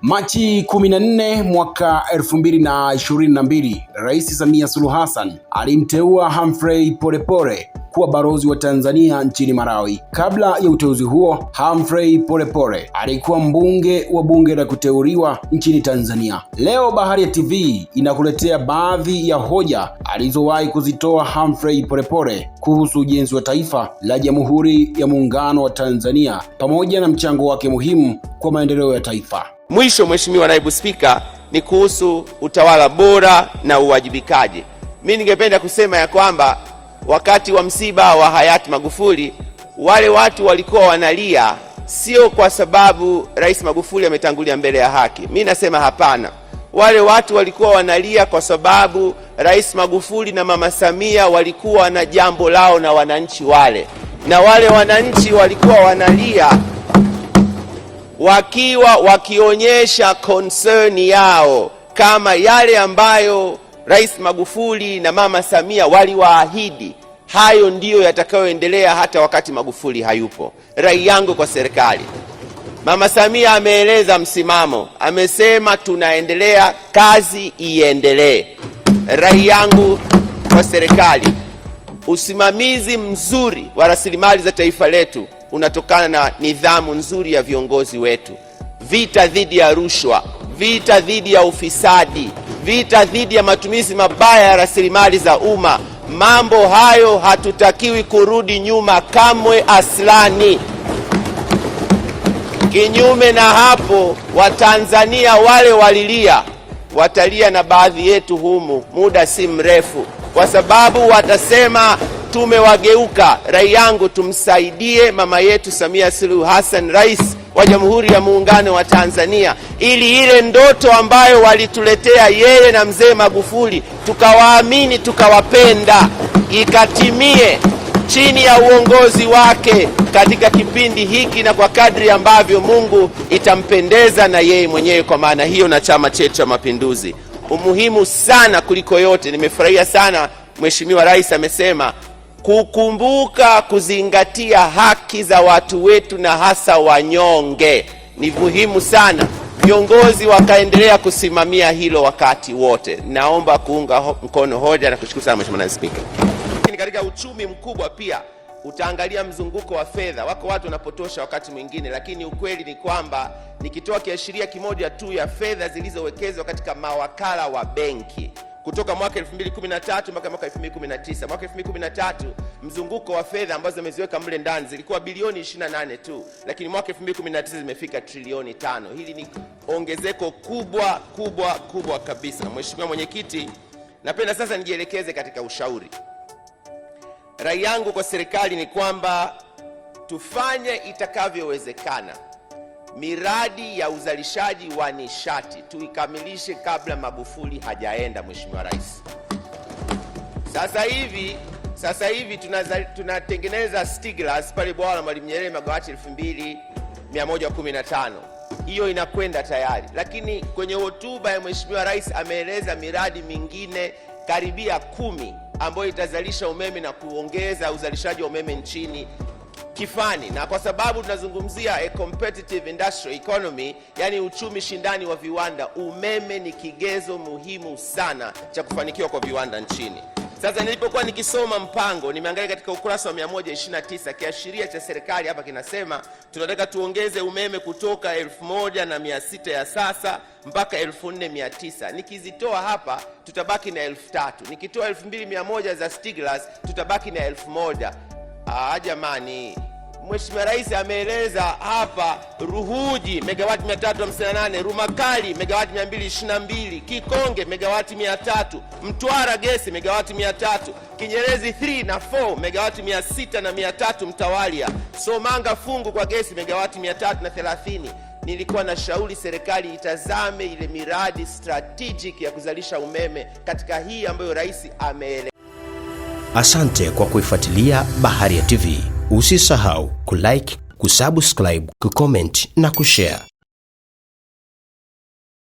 Machi 14 mwaka 2022, Rais Samia Suluhu Hassan alimteua Humphrey Polepole kuwa balozi wa Tanzania nchini Malawi. Kabla ya uteuzi huo, Humphrey Polepole alikuwa mbunge wa bunge la kuteuliwa nchini Tanzania. Leo Baharia TV inakuletea baadhi ya hoja alizowahi kuzitoa Humphrey Polepole kuhusu ujenzi wa taifa la Jamhuri ya Muungano wa Tanzania pamoja na mchango wake muhimu kwa maendeleo ya taifa. Mwisho, Mheshimiwa Naibu Spika, ni kuhusu utawala bora na uwajibikaji. Mimi ningependa kusema ya kwamba wakati wa msiba wa hayati Magufuli, wale watu walikuwa wanalia sio kwa sababu Rais Magufuli ametangulia mbele ya haki. Mimi nasema hapana. Wale watu walikuwa wanalia kwa sababu Rais Magufuli na Mama Samia walikuwa na jambo lao na wananchi wale. Na wale wananchi walikuwa wanalia wakionyesha concern yao kama yale ambayo Rais Magufuli na Mama Samia waliwaahidi. Hayo ndiyo yatakayoendelea hata wakati Magufuli hayupo. Rai yangu kwa serikali, Mama Samia ameeleza msimamo, amesema tunaendelea, kazi iendelee. Rai yangu kwa serikali, usimamizi mzuri wa rasilimali za taifa letu unatokana na nidhamu nzuri ya viongozi wetu. Vita dhidi ya rushwa, vita dhidi ya ufisadi, vita dhidi ya matumizi mabaya ya rasilimali za umma, mambo hayo hatutakiwi kurudi nyuma kamwe aslani. Kinyume na hapo, Watanzania wale walilia, watalia na baadhi yetu humu muda si mrefu, kwa sababu watasema tumewageuka. Rai yangu, tumsaidie mama yetu Samia Suluhu Hassan, Rais wa Jamhuri ya Muungano wa Tanzania, ili ile ndoto ambayo walituletea yeye na mzee Magufuli, tukawaamini tukawapenda, ikatimie chini ya uongozi wake katika kipindi hiki na kwa kadri ambavyo Mungu itampendeza na yeye mwenyewe. Kwa maana hiyo, na chama chetu cha Mapinduzi, umuhimu sana kuliko yote, nimefurahia sana Mheshimiwa Rais amesema kukumbuka kuzingatia haki za watu wetu na hasa wanyonge. Ni muhimu sana viongozi wakaendelea kusimamia hilo wakati wote. Naomba kuunga mkono hoja na kushukuru sana Mheshimiwa Naibu Spika. Katika uchumi mkubwa pia utaangalia mzunguko wa fedha. Wako watu wanapotosha wakati mwingine, lakini ukweli ni kwamba nikitoa kiashiria kimoja tu ya fedha zilizowekezwa katika mawakala wa benki kutoka mwaka 2013 mpaka mwaka 2019. Mwaka 2013 mzunguko wa fedha ambazo zimeziweka mle ndani zilikuwa bilioni 28 tu, lakini mwaka 2019 zimefika trilioni 5. Hili ni ongezeko kubwa kabisa. Mheshimiwa Mwenyekiti, napenda sasa nijielekeze katika ushauri. Rai yangu kwa serikali ni kwamba tufanye itakavyowezekana miradi ya uzalishaji wa nishati tuikamilishe kabla Magufuli hajaenda. Mheshimiwa Rais, sasa hivi tunatengeneza Stiglas pale bwawa la Mwalimu Nyerere megawati 2115. Hiyo inakwenda tayari, lakini kwenye hotuba ya Mheshimiwa Rais ameeleza miradi mingine karibia 10 ambayo itazalisha umeme na kuongeza uzalishaji wa umeme nchini kifani. Na kwa sababu tunazungumzia a competitive industrial economy, yani uchumi shindani wa viwanda, umeme ni kigezo muhimu sana cha kufanikiwa kwa viwanda nchini. Sasa nilipokuwa nikisoma mpango, nimeangalia katika ukurasa wa 129, kiashiria cha serikali hapa kinasema tunataka tuongeze umeme kutoka 1600 ya sasa mpaka 4900. Nikizitoa hapa tutabaki na 3000. Nikitoa 2100 za Stiglas tutabaki na 1000. Jamani, Mheshimiwa Rais ameeleza hapa Ruhuji megawati 358, Rumakali megawati 222, Kikonge megawati 300, Mtwara gesi megawati 300, Kinyerezi 3 na 4 megawati 600 na 300 mtawalia, Somanga fungu kwa gesi megawati 330. Nilikuwa na shauri serikali itazame ile miradi strategic ya kuzalisha umeme katika hii ambayo Rais ameeleza. Asante kwa kuifuatilia Baharia TV. Usisahau kulike, kusubscribe, kucomment na kushare.